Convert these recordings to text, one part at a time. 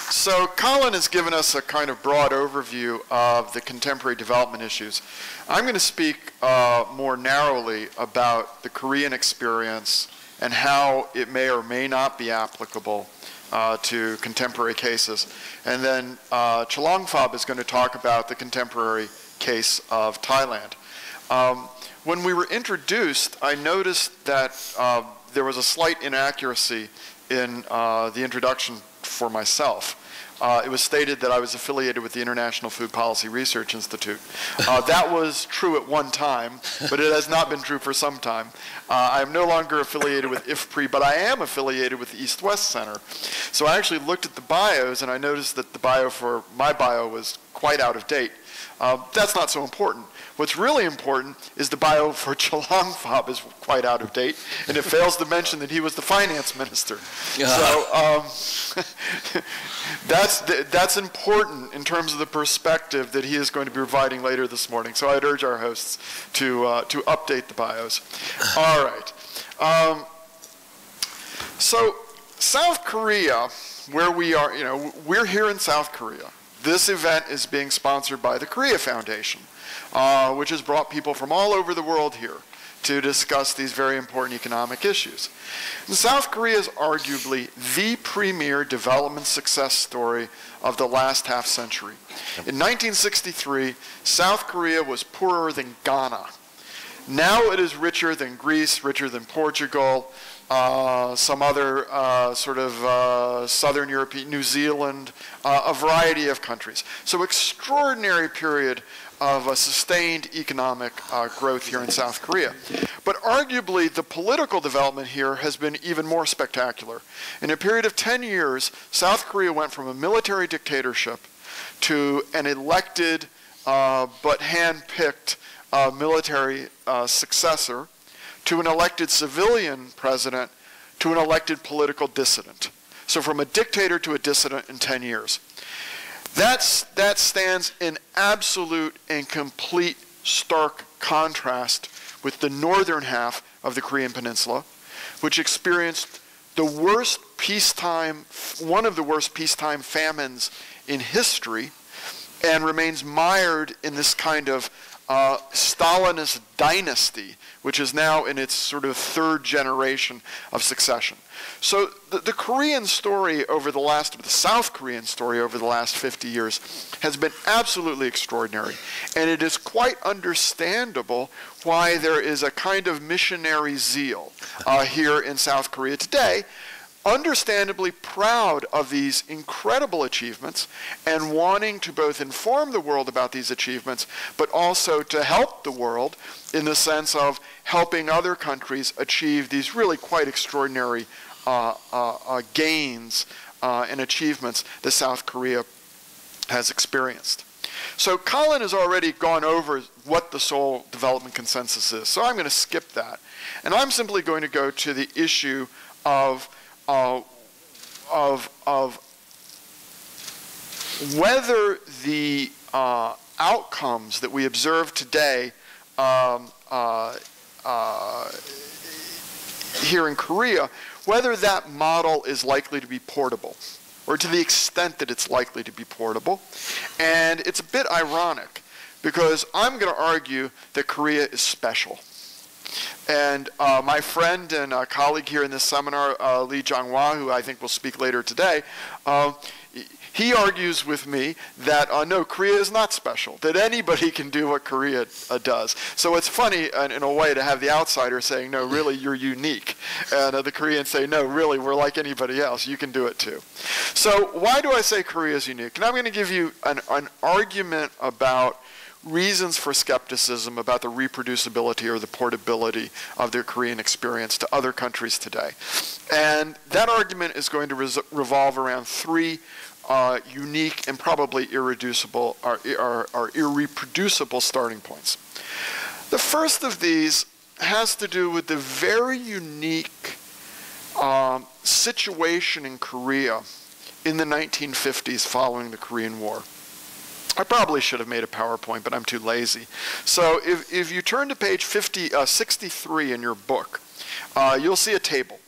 So Colin has given us a kind of broad overview of the contemporary development issues. I'm going to speak more narrowly about the Korean experience and how it may or may not be applicable to contemporary cases. And then Chalongphab is going to talk about the contemporary case of Thailand. When we were introduced, I noticed that there was a slight inaccuracy in the introduction for myself. It was stated that I was affiliated with the International Food Policy Research Institute. That was true at one time, but it has not been true for some time. I am no longer affiliated with IFPRI, but I am affiliated with the East-West Center. So I actually looked at the bios, and I noticed that the bio for my bio was quite out of date. That's not so important. What's really important is the bio for Chalongphab is quite out of date, and it fails to mention that he was the finance minister. So that's important in terms of the perspective that he is going to be providing later this morning. So I'd urge our hosts to update the bios. All right. So South Korea, where we are, we're here in South Korea. This event is being sponsored by the Korea Foundation, which has brought people from all over the world here to discuss these very important economic issues. And South Korea is arguably the premier development success story of the last half century. In 1963, South Korea was poorer than Ghana. Now it is richer than Greece, richer than Portugal, some other Southern Europe, New Zealand, a variety of countries. So extraordinary period of a sustained economic growth here in South Korea. But arguably, the political development here has been even more spectacular. In a period of 10 years, South Korea went from a military dictatorship to an elected but hand-picked military successor, to an elected civilian president, to an elected political dissident. So from a dictator to a dissident in 10 years. That stands in absolute and complete stark contrast with the northern half of the Korean Peninsula, which experienced the worst peacetime, one of the worst peacetime famines in history, and remains mired in this kind of Stalinist dynasty, which is now in its sort of third generation of succession. So the Korean story over the South Korean story over the last 50 years has been absolutely extraordinary. And it is quite understandable why there is a kind of missionary zeal here in South Korea today, understandably proud of these incredible achievements and wanting to both inform the world about these achievements, but also to help the world in the sense of helping other countries achieve these really quite extraordinary gains and achievements that South Korea has experienced. So Colin has already gone over what the Seoul Development Consensus is, so I'm going to skip that. And I'm simply going to go to the issue of whether the outcomes that we observe today here in Korea, whether that model is likely to be portable, or to the extent that it's likely to be portable. And it's a bit ironic, because I'm going to argue that Korea is special. And my friend and colleague here in this seminar, Lee Jong-hwa, who I think will speak later today, he argues with me that, no, Korea is not special, that anybody can do what Korea does. So it's funny, in a way, to have the outsider saying, no, really, you're unique. And the Koreans say, no, really, we're like anybody else. You can do it, too. So why do I say Korea is unique? And I'm going to give you an argument about reasons for skepticism about the reproducibility or the portability of their Korean experience to other countries today. And that argument is going to revolve around three unique and probably irreducible or irreproducible starting points. The first of these has to do with the very unique situation in Korea in the 1950s following the Korean War. I probably should have made a PowerPoint, but I'm too lazy. So if you turn to page 63 in your book, you'll see a table.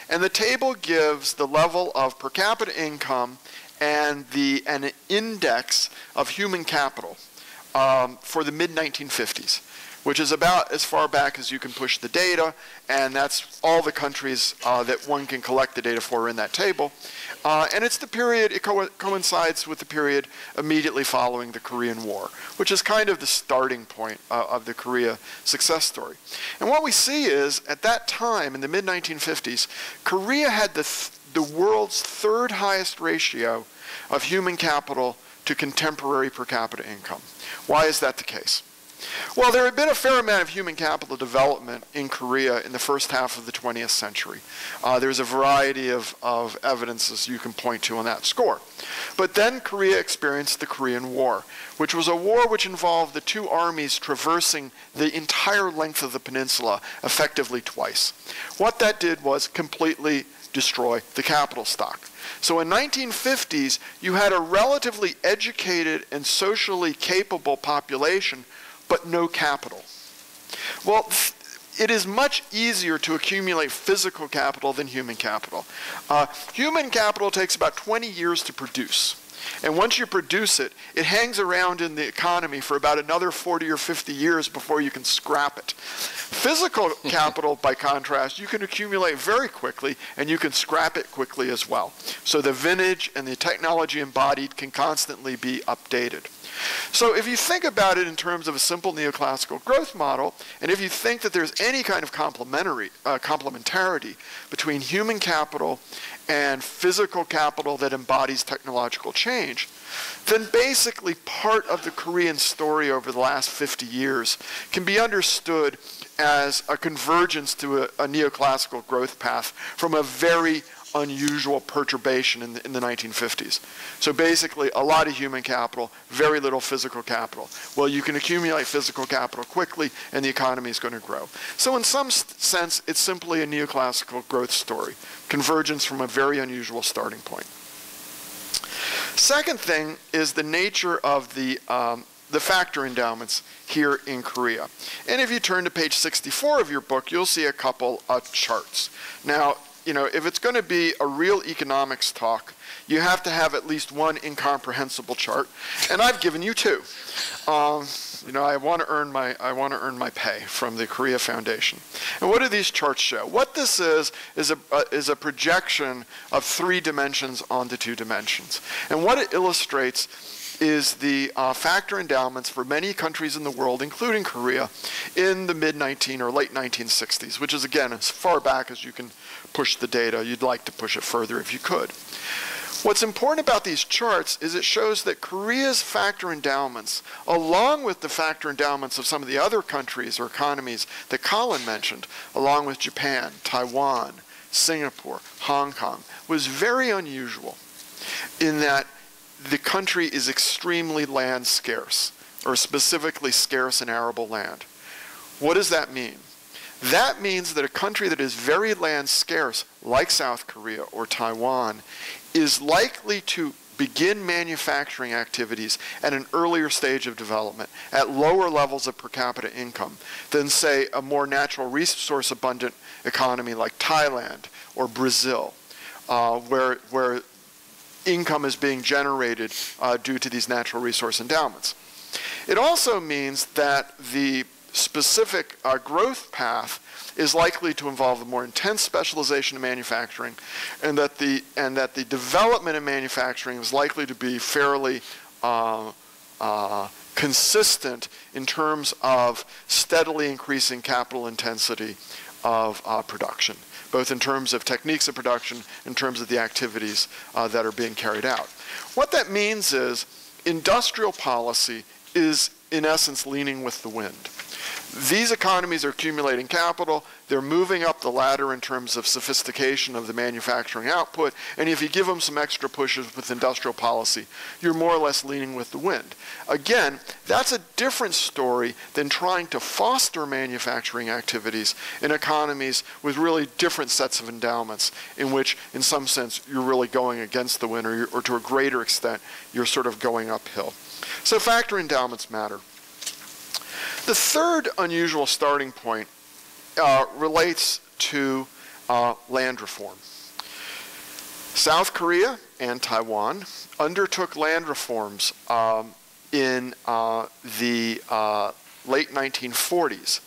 And the table gives the level of per capita income and an index of human capital for the mid-1950s, which is about as far back as you can push the data, and that's all the countries that one can collect the data for in that table. And it's the period, it coincides with the period immediately following the Korean War, which is kind of the starting point of the Korea success story. And what we see is, at that time, in the mid-1950s, Korea had the world's third highest ratio of human capital to contemporary per capita income. Why is that the case? Well, there had been a fair amount of human capital development in Korea in the first half of the 20th century. There's a variety of evidences you can point to on that score. But then Korea experienced the Korean War, which was a war which involved the two armies traversing the entire length of the peninsula effectively twice. What that did was completely destroy the capital stock. So in 1950s, you had a relatively educated and socially capable population, but no capital. Well, it is much easier to accumulate physical capital than human capital. Human capital takes about 20 years to produce. And once you produce it, it hangs around in the economy for about another 40 or 50 years before you can scrap it. Physical capital, by contrast, you can accumulate very quickly, and you can scrap it quickly as well. So the vintage and the technology embodied can constantly be updated. So if you think about it in terms of a simple neoclassical growth model, and if you think that there's any kind of complementarity between human capital and physical capital that embodies technological change, then basically part of the Korean story over the last 50 years can be understood as a convergence to a neoclassical growth path from a very unusual perturbation in the 1950s. So basically, a lot of human capital, very little physical capital. Well, you can accumulate physical capital quickly, and the economy is going to grow. So in some sense, it's simply a neoclassical growth story, convergence from a very unusual starting point. Second thing is the nature of the factor endowments here in Korea. And if you turn to page 64 of your book, you'll see a couple of charts. Now, you know, if it's going to be a real economics talk, you have to have at least one incomprehensible chart, and I've given you two. You know, I want to earn my pay from the Korea Foundation. And what do these charts show? What this is a projection of 3 dimensions onto 2 dimensions. And what it illustrates is the factor endowments for many countries in the world, including Korea, in the mid-19 or late 1960s, which is, again, as far back as you can push the data. You'd like to push it further if you could. What's important about these charts is it shows that Korea's factor endowments, along with the factor endowments of some of the other countries or economies that Colin mentioned, along with Japan, Taiwan, Singapore, Hong Kong, was very unusual in that the country is extremely land scarce, or specifically scarce and arable land. What does that mean? That means that a country that is very land scarce, like South Korea or Taiwan, is likely to begin manufacturing activities at an earlier stage of development, at lower levels of per capita income than, say, a more natural resource abundant economy like Thailand or Brazil, where income is being generated due to these natural resource endowments. It also means that the specific growth path is likely to involve a more intense specialization in manufacturing, and that the development in manufacturing is likely to be fairly consistent in terms of steadily increasing capital intensity of production, both in terms of techniques of production, in terms of the activities that are being carried out. What that means is industrial policy is, in essence, leaning with the wind. These economies are accumulating capital, they're moving up the ladder in terms of sophistication of the manufacturing output, and if you give them some extra pushes with industrial policy, you're more or less leaning with the wind. Again, that's a different story than trying to foster manufacturing activities in economies with really different sets of endowments, in which, in some sense, you're really going against the wind, or to a greater extent, you're sort of going uphill. So factor endowments matter. The third unusual starting point relates to land reform. South Korea and Taiwan undertook land reforms in the late 1940s.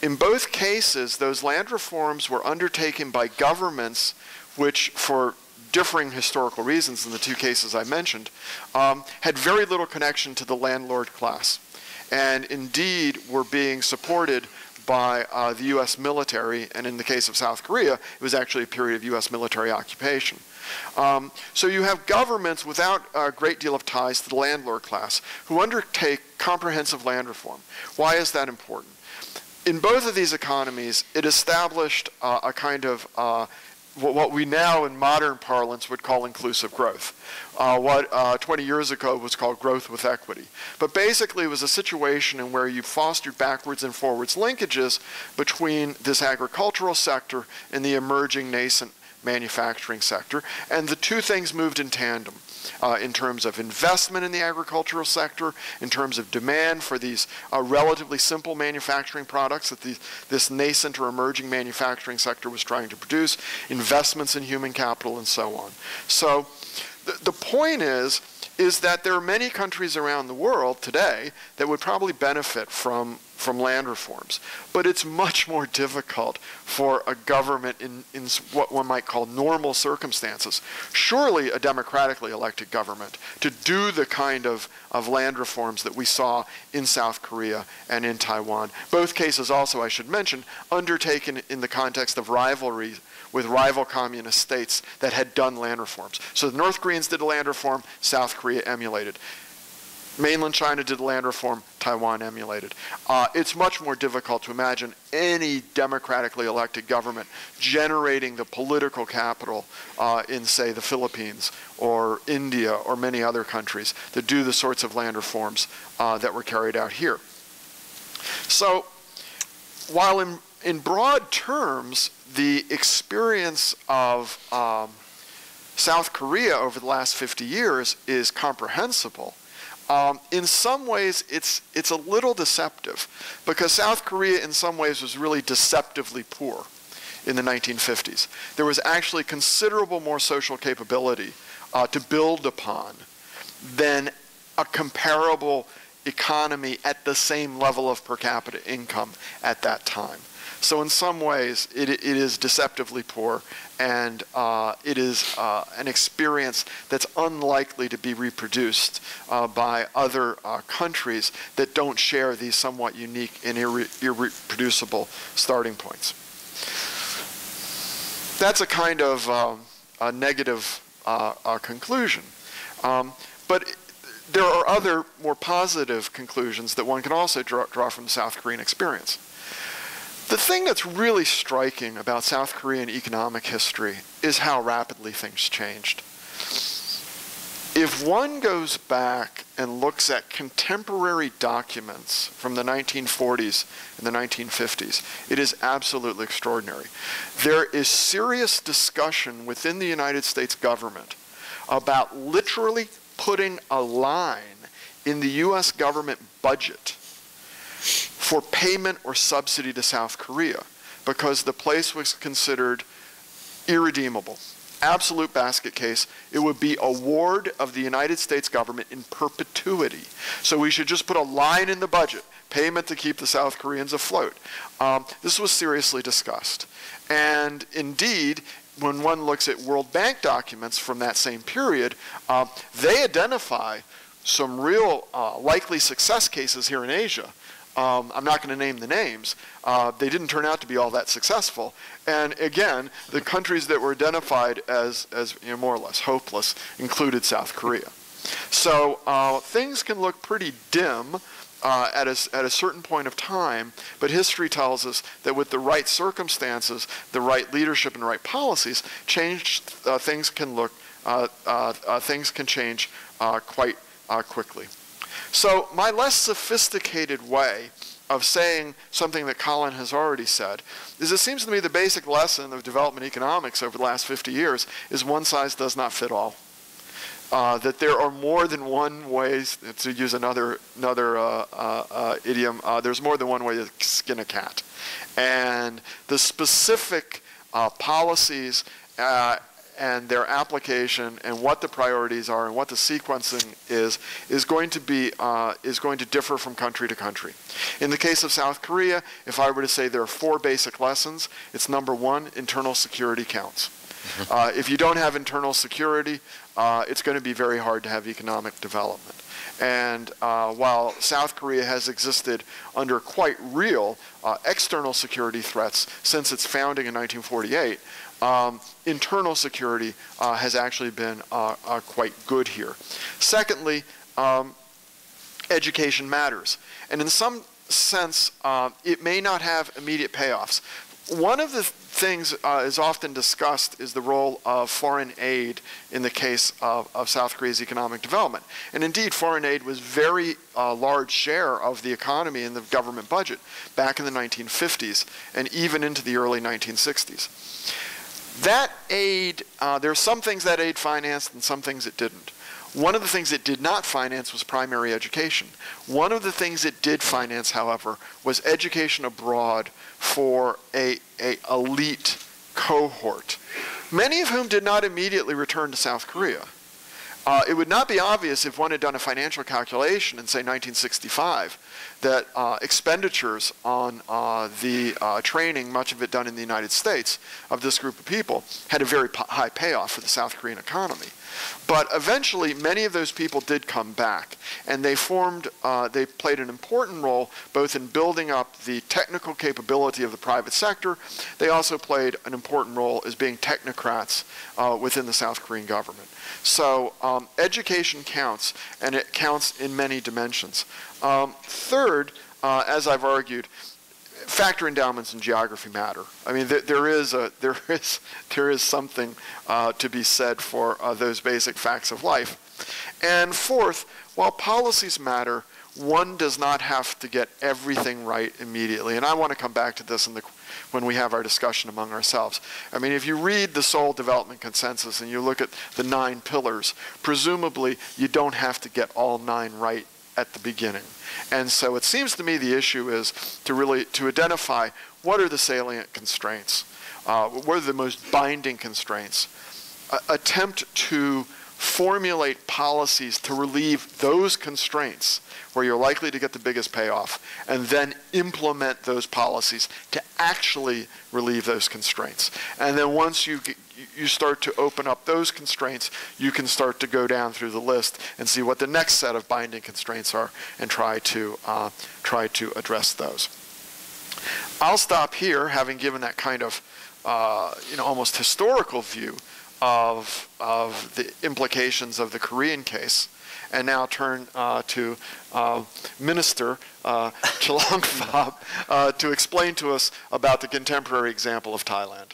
In both cases, those land reforms were undertaken by governments which, for differing historical reasons in the two cases I mentioned, had very little connection to the landlord class, and indeed were being supported by the U.S. military, and in the case of South Korea, it was actually a period of U.S. military occupation. So you have governments without a great deal of ties to the landlord class who undertake comprehensive land reform. Why is that important? In both of these economies, it established a kind of what we now in modern parlance would call inclusive growth. What 20 years ago was called growth with equity. But basically it was a situation in where you fostered backwards and forwards linkages between this agricultural sector and the emerging nascent manufacturing sector, and the two things moved in tandem in terms of investment in the agricultural sector, in terms of demand for these relatively simple manufacturing products that this nascent or emerging manufacturing sector was trying to produce, investments in human capital, and so on. So the point is that there are many countries around the world today that would probably benefit from land reforms. But it's much more difficult for a government in what one might call normal circumstances, surely a democratically elected government, to do the kind of land reforms that we saw in South Korea and in Taiwan. Both cases also, I should mention, undertaken in the context of rivalry with rival communist states that had done land reforms. So the North Koreans did a land reform, South Korea emulated. Mainland China did land reform, Taiwan emulated. It's much more difficult to imagine any democratically elected government generating the political capital in, say, the Philippines or India or many other countries that do the sorts of land reforms that were carried out here. So while in broad terms, the experience of South Korea over the last 50 years is comprehensible, in some ways, it's a little deceptive, because South Korea in some ways was really deceptively poor in the 1950s. There was actually considerable more social capability to build upon than a comparable economy at the same level of per capita income at that time. So in some ways, it is deceptively poor, and it is an experience that's unlikely to be reproduced by other countries that don't share these somewhat unique and irreproducible starting points. That's a kind of a negative conclusion. But there are other more positive conclusions that one can also draw from the South Korean experience. The thing that's really striking about South Korean economic history is how rapidly things changed. If one goes back and looks at contemporary documents from the 1940s and the 1950s, it is absolutely extraordinary. There is serious discussion within the United States government about literally putting a line in the US government budget for payment or subsidy to South Korea, because the place was considered irredeemable. Absolute basket case. It would be a ward of the United States government in perpetuity. So we should just put a line in the budget, payment to keep the South Koreans afloat. This was seriously discussed. And indeed, when one looks at World Bank documents from that same period, they identify some real likely success cases here in Asia. I'm not going to name the names. They didn't turn out to be all that successful. And again, the countries that were identified as more or less hopeless included South Korea. So things can look pretty dim at a certain point of time, but history tells us that with the right circumstances, the right leadership, and the right policies, things can change quite quickly. So my less sophisticated way of saying something that Colin has already said is, it seems to me the basic lesson of development economics over the last 50 years is one size does not fit all. That there are more than one way, to use another idiom, there's more than one way to skin a cat. And the specific policies and their application and what the priorities are and what the sequencing is going to differ from country to country. In the case of South Korea, if I were to say there are 4 basic lessons, it's number 1, internal security counts. If you don't have internal security, it's going to be very hard to have economic development. And while South Korea has existed under quite real external security threats since its founding in 1948, internal security has actually been quite good here. Secondly, education matters. And in some sense, it may not have immediate payoffs. One of the things is often discussed is the role of foreign aid in the case of South Korea's economic development. And indeed, foreign aid was very large share of the economy in the government budget back in the 1950s and even into the early 1960s. That aid, there are some things that aid financed and some things it didn't. One of the things it did not finance was primary education. One of the things it did finance, however, was education abroad for a elite cohort, many of whom did not immediately return to South Korea. It would not be obvious if one had done a financial calculation in, say, 1965, that expenditures on the training, much of it done in the United States, of this group of people had a very high payoff for the South Korean economy. But eventually, many of those people did come back, and they played an important role both in building up the technical capability of the private sector. They also played an important role as being technocrats within the South Korean government. So education counts, and it counts in many dimensions. Third, as I've argued, factor endowments and geography matter. I mean, there is something to be said for those basic facts of life. And fourth, while policies matter, one does not have to get everything right immediately. And I want to come back to this when we have our discussion among ourselves. I mean, if you read the Seoul Development Consensus and you look at the 9 pillars, presumably you don't have to get all 9 right at the beginning. And so it seems to me the issue is to identify what are the salient constraints, what are the most binding constraints, attempt to formulate policies to relieve those constraints where you're likely to get the biggest payoff, and then implement those policies to actually relieve those constraints. And then once you start to open up those constraints, you can start to go down through the list and see what the next set of binding constraints are and try to address those. I'll stop here, having given that kind of almost historical view of the implications of the Korean case, and now turn to Minister Chalongphab to explain to us about the contemporary example of Thailand.